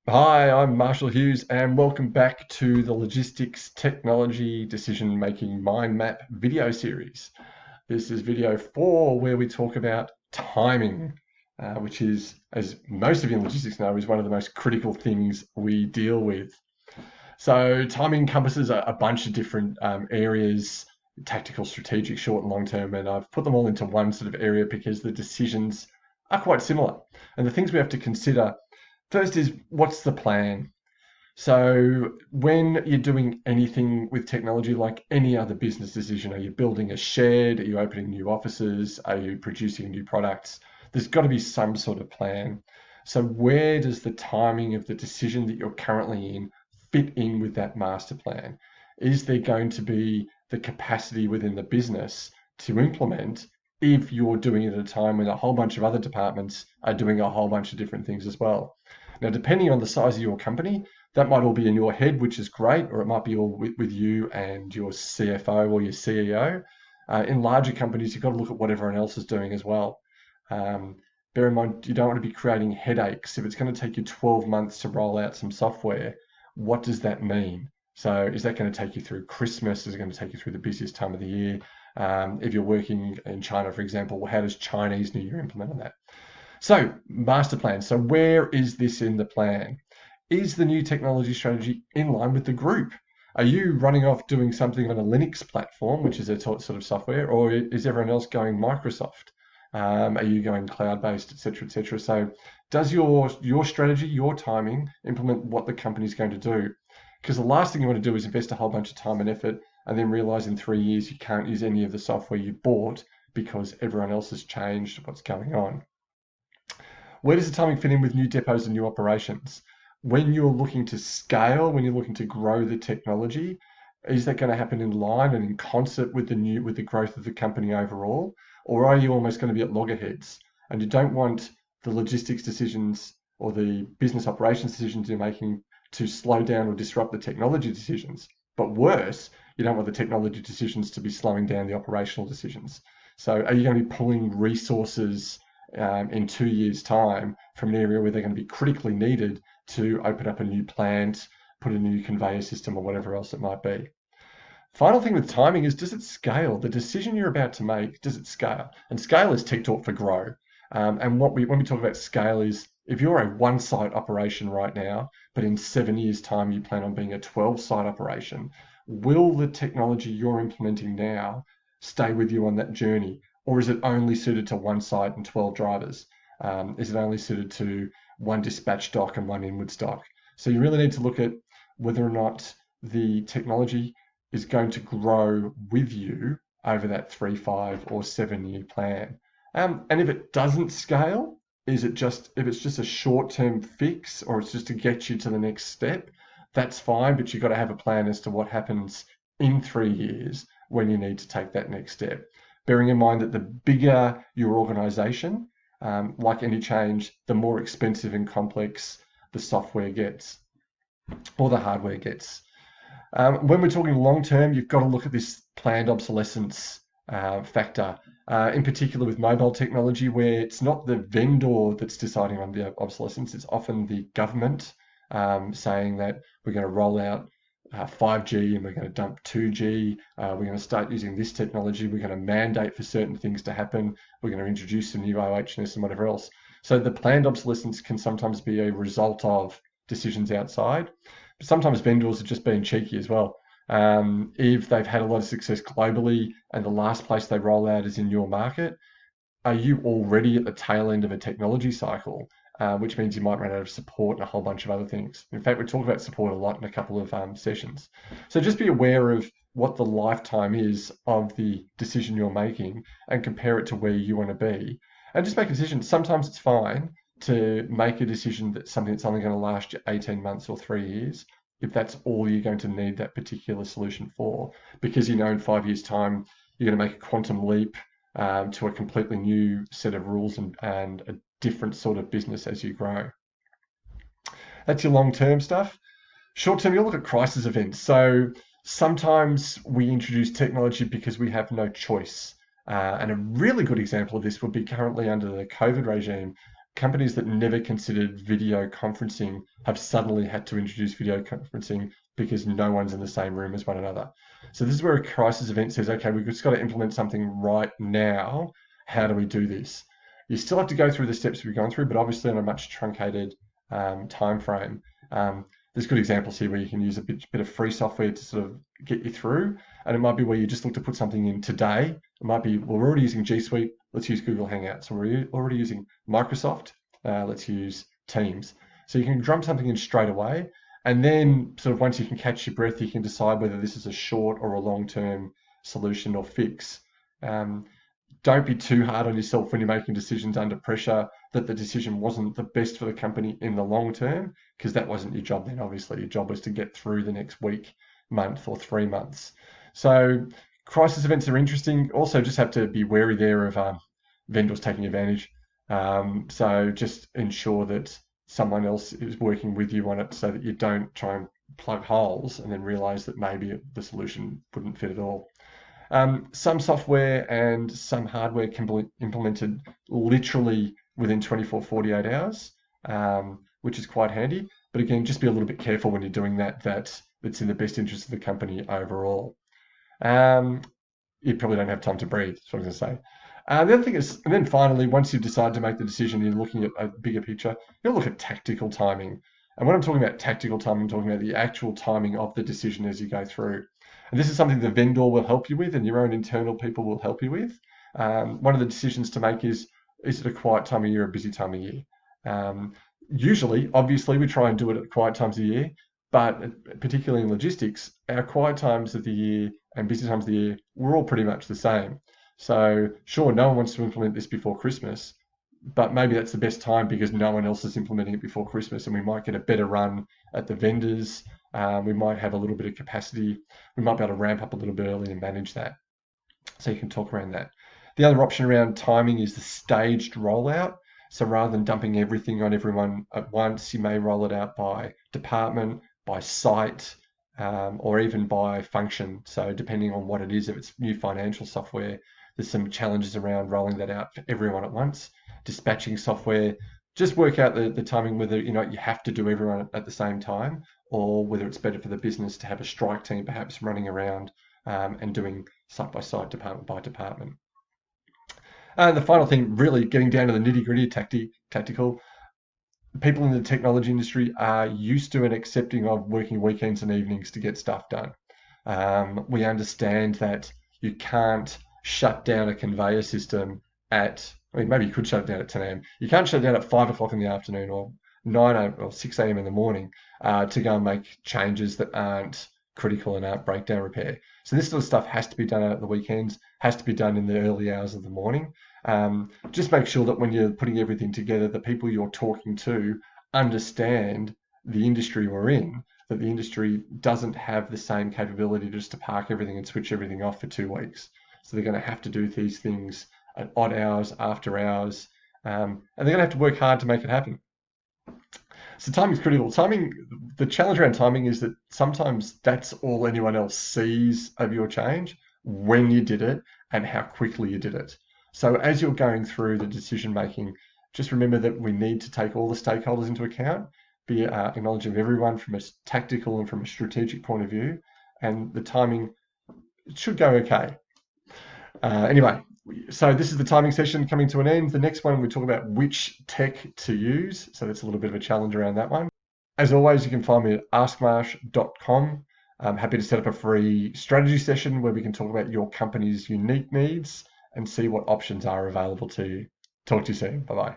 Hi, I'm Marshall Hughes, and welcome back to the Logistics Technology Decision Making Mind Map video series. This is video 4, where we talk about timing, which is, as most of you in logistics know, is one of the most critical things we deal with. So, timing encompasses a bunch of different areas: tactical, strategic, short, and long term. And I've put them all into one sort of area because the decisions are quite similar. And the things we have to consider first is, what's the plan? So when you're doing anything with technology, like any other business decision, are you building a shed? Are you opening new offices? Are you producing new products? There's got to be some sort of plan. So where does the timing of the decision that you're currently in fit in with that master plan? Is there going to be the capacity within the business to implement if you're doing it at a time when a whole bunch of other departments are doing a whole bunch of different things as well? Now, depending on the size of your company, that might all be in your head, which is great, or it might be all with you and your CFO or your CEO. In larger companies, you've got to look at what everyone else is doing as well. Um, Bear in mind, you don't want to be creating headaches. If it's going to take you 12 months to roll out some software, what does that mean? So is that going to take you through Christmas? Is it going to take you through the busiest time of the year? If you're working in China, for example, how does Chinese New Year implement on that? So, master plan. So, where is this in the plan? Is the new technology strategy in line with the group? Are you running off doing something on a Linux platform, which is a sort of software, or is everyone else going Microsoft? Are you going cloud-based, et cetera, et cetera? So, does your strategy, your timing, implement what the company is going to do? Because the last thing you want to do is invest a whole bunch of time and effort, and then realize in 3 years you can't use any of the software you bought because everyone else has changed what's going on. Where does the timing fit in with new depots and new operations? When you're looking to scale, when you're looking to grow the technology, is that going to happen in line and in concert with the growth of the company overall? Or are you almost going to be at loggerheads? And you don't want the logistics decisions or the business operations decisions you're making to slow down or disrupt the technology decisions. But worse, you don't want the technology decisions to be slowing down the operational decisions. So are you going to be pulling resources in 2 years' time from an area where they're going to be critically needed to open up a new plant, put a new conveyor system, or whatever else it might be? Final thing with timing is, does it scale? The decision you're about to make, does it scale? And scale is tech talk for grow. And when we talk about scale is, if you're a one-site operation right now, but in 7 years' time you plan on being a 12-site operation, will the technology you're implementing now stay with you on that journey? Or is it only suited to one site and 12 drivers? Is it only suited to one dispatch dock and one inward stock? So you really need to look at whether or not the technology is going to grow with you over that 3, 5, or 7 year plan. And if it doesn't scale, if it's just a short-term fix, or it's just to get you to the next step, that's fine, but you've got to have a plan as to what happens in 3 years when you need to take that next step. Bearing in mind that the bigger your organization, like any change, the more expensive and complex the software gets or the hardware gets. When we're talking long term, you've got to look at this planned obsolescence factor, in particular with mobile technology, where it's not the vendor that's deciding on the obsolescence, it's often the government saying that we're going to roll out 5G and we're going to dump 2G, we're going to start using this technology, we're going to mandate for certain things to happen, we're going to introduce some new OHS and whatever else. So the planned obsolescence can sometimes be a result of decisions outside. But sometimes vendors are just being cheeky as well. If they've had a lot of success globally and the last place they roll out is in your market, are you already at the tail end of a technology cycle, which means you might run out of support and a whole bunch of other things. In fact, we talk about support a lot in a couple of sessions. So just be aware of what the lifetime is of the decision you're making and compare it to where you want to be. And just make a decision. Sometimes it's fine to make a decision that something that's only going to last you 18 months or 3 years, if that's all you're going to need that particular solution for, because you know in 5 years' time, you're going to make a quantum leap to a completely new set of rules and a different sort of business as you grow. That's your long-term stuff. Short-term, you'll look at crisis events. So sometimes we introduce technology because we have no choice. And a really good example of this would be currently under the COVID regime. companies that never considered video conferencing have suddenly had to introduce video conferencing because no one's in the same room as one another. So this is where a crisis event says, okay, we've just got to implement something right now. How do we do this? You still have to go through the steps we've gone through, but obviously on a much truncated time frame. There's good examples here where you can use a bit of free software to sort of get you through. And it might be where you just look to put something in today. It might be, well, we're already using G Suite, let's use Google Hangouts. So we're already using Microsoft, let's use Teams. So you can drum something in straight away. And then sort of once you can catch your breath, you can decide whether this is a short or a long-term solution or fix. Don't be too hard on yourself when you're making decisions under pressure that the decision wasn't the best for the company in the long term, because that wasn't your job then. Obviously, your job was to get through the next week, month, or 3 months. So crisis events are interesting. Also, just have to be wary there of vendors taking advantage. So just ensure that someone else is working with you on it so that you don't try and plug holes and then realize that maybe the solution wouldn't fit at all. Some software and some hardware can be implemented literally within 24, 48 hours, which is quite handy. But again, just be a little bit careful when you're doing that, that it's in the best interest of the company overall. You probably don't have time to breathe, that's what I was going to say. The other thing is, and then finally, once you've decided to make the decision, you're looking at a bigger picture, you'll look at tactical timing. And when I'm talking about tactical timing, I'm talking about the actual timing of the decision as you go through. And this is something the vendor will help you with and your own internal people will help you with. One of the decisions to make is it a quiet time of year or a busy time of year? Usually, obviously, we try and do it at quiet times of the year, but particularly in logistics, our quiet times of the year and busy times of the year, we're all pretty much the same. So sure, no one wants to implement this before Christmas, but maybe that's the best time because no one else is implementing it before Christmas and we might get a better run at the vendors. We might have a little bit of capacity. We might be able to ramp up a little bit early and manage that. So you can talk around that. The other option around timing is the staged rollout. So rather than dumping everything on everyone at once, you may roll it out by department, by site, or even by function. So depending on what it is, if it's new financial software, there's some challenges around rolling that out for everyone at once. Dispatching software, just work out the timing, whether you have to do everyone at the same time, or whether it's better for the business to have a strike team perhaps running around and doing site by site, department by department. And the final thing, really getting down to the nitty-gritty tactical, people in the technology industry are used to and accepting of working weekends and evenings to get stuff done. We understand that you can't shut down a conveyor system maybe you could shut it down at 10 a.m. You can't shut it down at 5 o'clock in the afternoon or 9 a.m. or 6 a.m. in the morning to go and make changes that aren't critical and aren't breakdown repair. So this sort of stuff has to be done at the weekends, has to be done in the early hours of the morning. Just make sure that when you're putting everything together, the people you're talking to understand the industry we're in, that the industry doesn't have the same capability just to park everything and switch everything off for 2 weeks. So they're going to have to do these things at odd hours, after hours, and they're going to have to work hard to make it happen. So timing is critical. The challenge around timing is that sometimes that's all anyone else sees of your change, when you did it and how quickly you did it. So as you're going through the decision making, just remember that we need to take all the stakeholders into account, be acknowledging of everyone from a tactical and from a strategic point of view, and the timing should go okay. Anyway, so this is the timing session coming to an end. The next one, we talk about which tech to use. So that's a little bit of a challenge around that one. As always, you can find me at askmarsh.com. I'm happy to set up a free strategy session where we can talk about your company's unique needs and see what options are available to you. Talk to you soon. Bye-bye.